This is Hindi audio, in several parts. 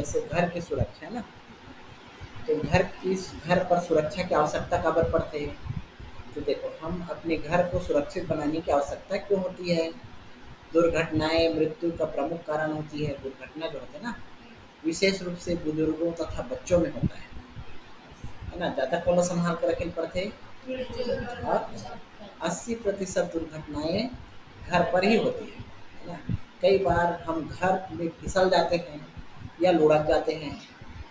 जैसे घर की सुरक्षा है ना, तो घर पर सुरक्षा की आवश्यकता कब पड़ती है? तो देखो, हम अपने घर को सुरक्षित बनाने की आवश्यकता क्यों होती है? दुर्घटनाएं मृत्यु का प्रमुख कारण होती है। दुर्घटना जो होता है ना, विशेष रूप से बुजुर्गों तथा बच्चों में होता है ना। ज़्यादा कौन संभाल कर रखे पड़ते हैं, और 80% दुर्घटनाएं घर पर ही होती है ना। कई बार हम घर में फिसल जाते हैं या लुढ़क जाते हैं,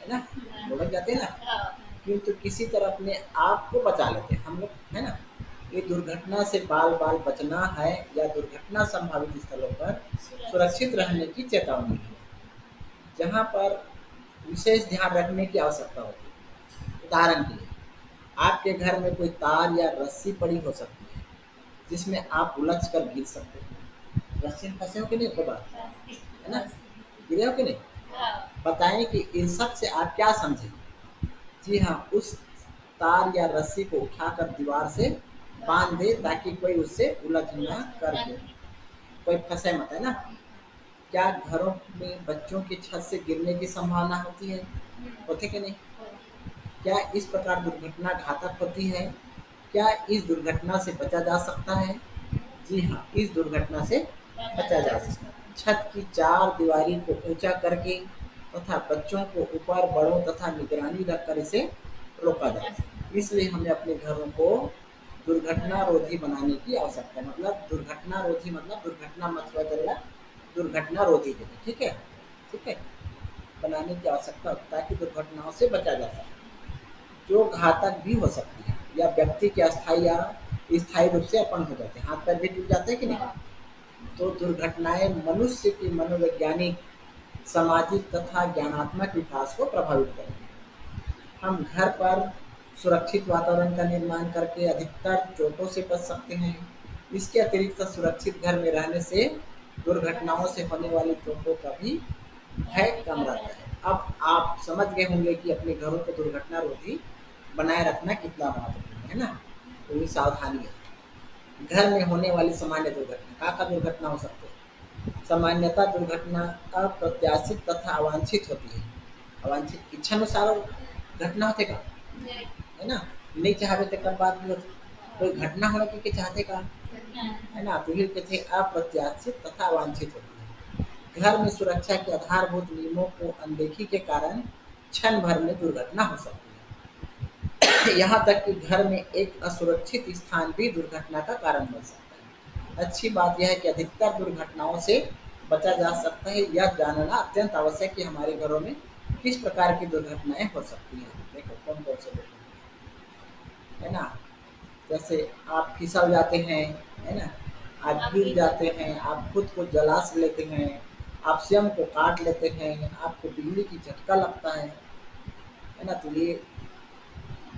है ना, लुढ़क जाते हैं ना, किंतु किसी तरह अपने आप को बचा लेते हैं हम लोग, है ना। ये दुर्घटना से बाल बाल बचना है या दुर्घटना संभावित स्थलों पर सुरक्षित रहने की चेतावनी है, जहाँ पर विशेष ध्यान रखने की आवश्यकता होती है। उदाहरण के लिए, आपके घर में कोई तार या रस्सी पड़ी हो सकती है, जिसमें आप उलझ कर गिर सकते हो। रस्सी में फंसे हो कि नहीं, कोई बात है ना, गिरे हो कि नहीं? बताएं कि इन सब से आप क्या समझे? जी हाँ, उस तार या रस्सी को उठाकर दीवार से बांध दे ताकि कोई उससे उलझ ना कर दे, कोई फंसे मत, है ना। क्या घरों में बच्चों की छत से गिरने की संभावना होती है? होती कि नहीं? क्या इस प्रकार दुर्घटना घातक होती है? क्या इस दुर्घटना से बचा जा सकता है? जी हाँ, इस दुर्घटना से बचा जा सकता है। छत की चार दीवारी को ऊंचा करके तथा बच्चों को ऊपर, बड़ों तथा निगरानी रखकर इसे रोका जा सकता है। इसलिए हमें अपने घरों को दुर्घटना रोधी बनाने की आवश्यकता है। मतलब दुर्घटना रोधी मतलब दुर्घटना मत बदलना, दुर्घटना रोधी जगह, ठीक है, ठीक है, बनाने की आवश्यकता होती है ताकि दुर्घटनाओं से बचा जा सके, जो घातक भी हो सकती है या व्यक्ति के अस्थायी या स्थायी रूप से अपंग हो जाते हैं। हाथ पैर भी टूट जाते हैं कि नहीं? तो दुर्घटनाएं मनुष्य की मनोवैज्ञानिक, सामाजिक तथा ज्ञानात्मक विकास को प्रभावित करेंगे। हम घर पर सुरक्षित वातावरण का निर्माण करके अधिकतर चोटों से बच सकते हैं। इसके अतिरिक्त सुरक्षित घर में रहने से दुर्घटनाओं से होने वाली चोटों का भी भय कम रहता है। अब आप समझ गए होंगे कि अपने घरों को दुर्घटना रोधी बनाए रखना कितना महत्वपूर्ण है ना। तो ये सावधानी है। घर में होने वाली सामान्य दुर्घटना, का दुर्घटना हो सकती है? सामान्यतः दुर्घटना अप्रत्याशित तथा अवांछित होती है। अवांछित इच्छानुसार घटना होते का, है ना, नहीं चाहते थे कर बात भी होती, कोई घटना होने के चाहते का, है ना, तो ये कहते अप्रत्याशित तथा अवांछित होती है। घर में सुरक्षा के आधारभूत नियमों को अनदेखी के कारण क्षण भर में दुर्घटना हो सकती है। यहाँ तक कि घर में एक असुरक्षित स्थान भी दुर्घटना का कारण बन सकता है। अच्छी बात यह है कि अधिकतर दुर्घटनाओं से बचा जा सकता है। यह जानना अत्यंत आवश्यक है कि हमारे घरों में किस प्रकार की दुर्घटनाएं हो सकती हैं। देखो कौन कौन से दुर्घटना, है ना, जैसे आप फिसल जाते हैं, है ना, आप गिर जाते हैं, आप खुद को जला से लेते हैं, आप स्वयं को काट लेते हैं, आपको बिजली की झटका लगता है ना, तो ये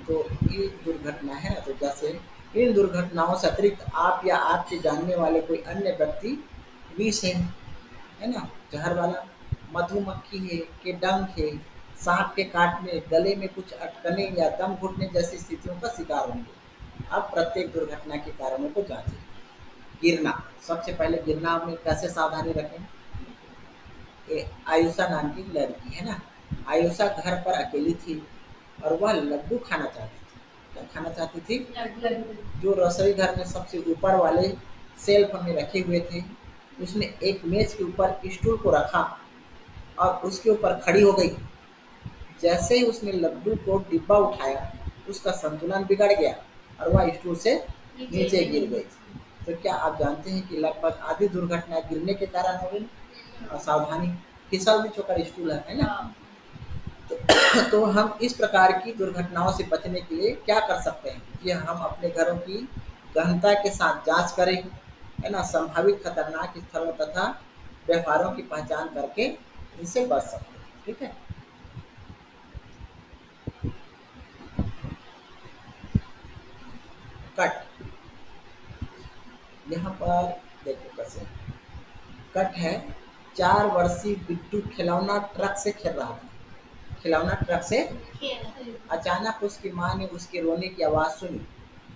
दुर्घटना है ना। तो जैसे इन दुर्घटनाओं से अतिरिक्त आप या आपके जानने वाले कोई अन्य व्यक्ति विष है ना, जहर वाला, मधुमक्खी है के डंक है, सांप के काटने, गले में कुछ अटकने या दम घुटने जैसी स्थितियों का शिकार होंगे। अब प्रत्येक दुर्घटना के कारणों को जांचें। गिरना, सबसे पहले गिरना में कैसे सावधानी रखें? आयुषा नाम की लड़की है ना, आयुषा घर पर अकेली थी और वह लड्डू खाना चाहती थी। क्या खाना चाहती थी? जो रसोई घर में सबसे ऊपर वाले सेल्फ में रखे हुए थे। उसने एक मेज के ऊपर स्टूल को रखा और उसके ऊपर खड़ी हो गई। जैसे ही उसने लड्डू को डिब्बा उठाया, उसका संतुलन बिगड़ गया और वह स्टूल से नीचे गिर गई। तो क्या आप जानते हैं कि लगभग आधी दुर्घटना गिरने के कारण हो गई? सावधानी, फिसल भी चुका स्टूल है ना। तो हम इस प्रकार की दुर्घटनाओं से बचने के लिए क्या कर सकते हैं कि हम अपने घरों की गहनता के साथ जांच करें, है ना, संभावित खतरनाक स्थलों तथा व्यवहारों की पहचान करके इनसे बच सकते हैं, ठीक है। कट, यहाँ पर देखो कैसे कट है। 4 वर्षीय बिट्टू खिलौना ट्रक से खेल रहा था। खिलौना ट्रक से अचानक उसकी माँ ने उसके रोने की आवाज़ सुनी।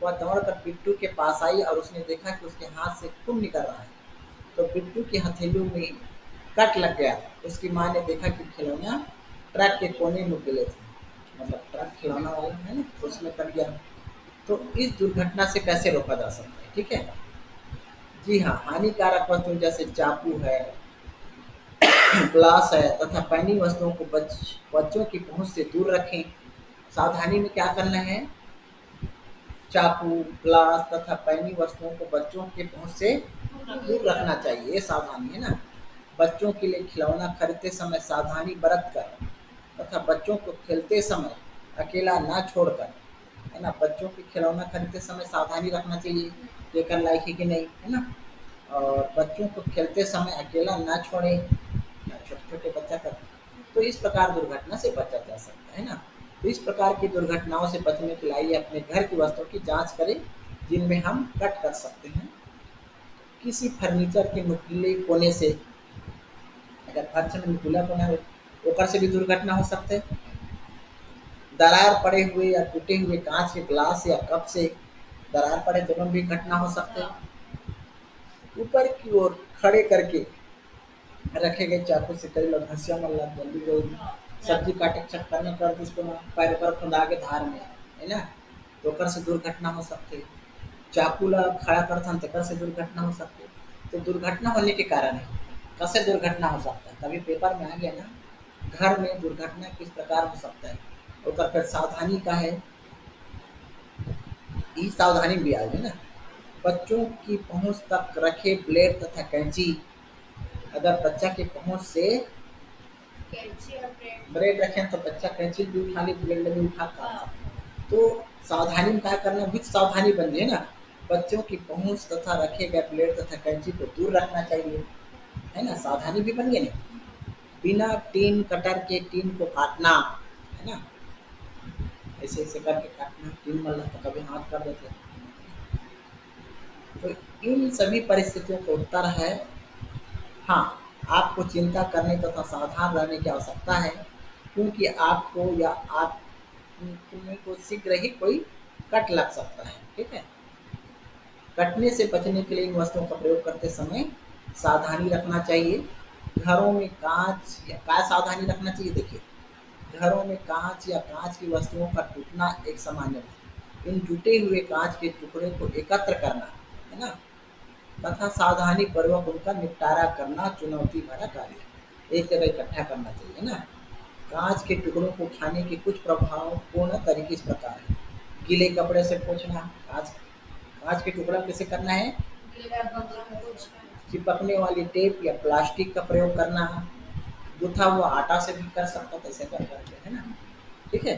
वह दौड़कर बिट्टू के पास आई और उसने देखा कि उसके हाथ से खून निकल रहा है। तो बिट्टू की हथेलियों में कट लग गया था। उसकी माँ ने देखा कि खिलौना ट्रक के कोने नुकीले थे, मतलब ट्रक खिलौना वाला है ना, तो उसमें कट गया। तो इस दुर्घटना से कैसे रोका जा सकता है, ठीक है? जी हाँ, हानिकारक वस्तु जैसे चाकू है, ग्लास है तथा पैनी वस्तुओं को बच्चों की पहुंच से दूर रखें। सावधानी में क्या करना है? चाकू, ग्लास तथा पैनी वस्तुओं को बच्चों के पहुंच से दूर रखना चाहिए, ये सावधानी है ना। बच्चों के लिए खिलौना खरीदते समय सावधानी बरत कर तथा बच्चों को खेलते समय अकेला ना छोड़कर, है ना, बच्चों के खिलौना खरीदते समय सावधानी रखना चाहिए, लेकर लायक है कि नहीं, है ना। और बच्चों को खेलते समय अकेला ना छोड़ें, छोटे छोटे बच्चा कर, तो इस प्रकार दुर्घटना से बचा जा सकता है ना। तो इस प्रकार की दुर्घटनाओं से बचने के लिए अपने घर की वस्तुओं की जांच करें जिनमें हम कट कर सकते हैं। किसी फर्नीचर के नुकीले कोने से, अगर फर्श में नुकीला कोना है, ऊपर से भी दुर्घटना हो सकते है। दरार पड़े हुए या टूटे हुए कांच के ग्लास या कप से दरार पड़े दोनों भी घटना हो सकते हैं। ऊपर की ओर खड़े करके रखे गए चाकू से कई लोग हंसिया मल्ला जल्दी गई सब्जी काटे के चक्कर में कर उसको ना पैर पर खुदा के धार में, है ना, तो ओकर से दुर्घटना हो सकती है। चाकू ला खड़ा करथन तेकर से दुर्घटना हो सकती है। तो दुर्घटना होने के कारण है, कैसे दुर्घटना हो सकता है, कभी पेपर में आ गया ना, घर में दुर्घटना किस प्रकार हो सकता है, ओकर फिर सावधानी का है, ई सावधानी भी आ गई ना। बच्चों की पहुंच तक रखे ब्लेड तथा कैंची, अगर बच्चा की पहुंच से ब्लेड रखें तो बच्चा कैंची भी उठा ले, ब्लेड भी उठा काट सकता। तो सावधानी में क्या करना, विथ सावधानी बन गई ना। बच्चों की पहुंच तथा रखे गए ब्लेड तथा कैंची को दूर रखना चाहिए, है ना, सावधानी भी बन गई ना। बिना टीन कटर के टीन को काटना, है ना, ऐसे ऐसे करके काटना, टीन मरना तो कभी हाथ कर देते हैं। तो इन सभी परिस्थितियों का उत्तर है हाँ, आपको चिंता करने तथा सावधान रहने की आवश्यकता है, क्योंकि आपको या आप को शीघ्र ही कोई कट लग सकता है, ठीक है। कटने से बचने के लिए इन वस्तुओं का प्रयोग करते समय सावधानी रखना चाहिए। घरों में कांच या क्या सावधानी रखना चाहिए, देखिए, घरों में कांच या कांच की वस्तुओं का टूटना एक सामान्य है। इन टूटे हुए कांच के टुकड़े को एकत्र करना, है ना, तथा सावधानी पूर्वक उनका निपटारा करना चुनौती भरा कार्य है। एक जगह इकट्ठा करना चाहिए ना। कांच के टुकड़ों को उठाने के कुछ प्रभावपूर्ण तरीके इस प्रकार है। गीले कपड़े से पोंछना, कांच कांच के टुकड़ा कैसे करना है, चिपकने वाली टेप या प्लास्टिक का प्रयोग करना, गुथा हुआ आटा से भी कर सकता था, ऐसे कर करके, है ना, ठीक है।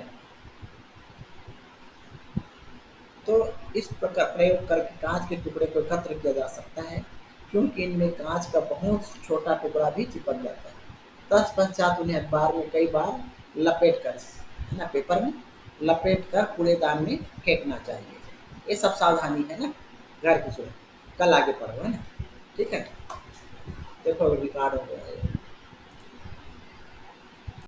तो इस प्रकार प्रयोग करके कांच के टुकड़े को एकत्र किया जा सकता है, क्योंकि इनमें कांच का बहुत छोटा टुकड़ा भी चिपक जाता है। तत्पश्चात उन्हें अखबार में कई बार लपेट कर, है ना, पेपर में लपेट कर कूड़ेदान में फेंकना चाहिए। ये सब सावधानी है ना, घर की सुरक्षा। कल आगे पढ़ो, है ना, ठीक है। देखो रिकॉर्ड हो गया है।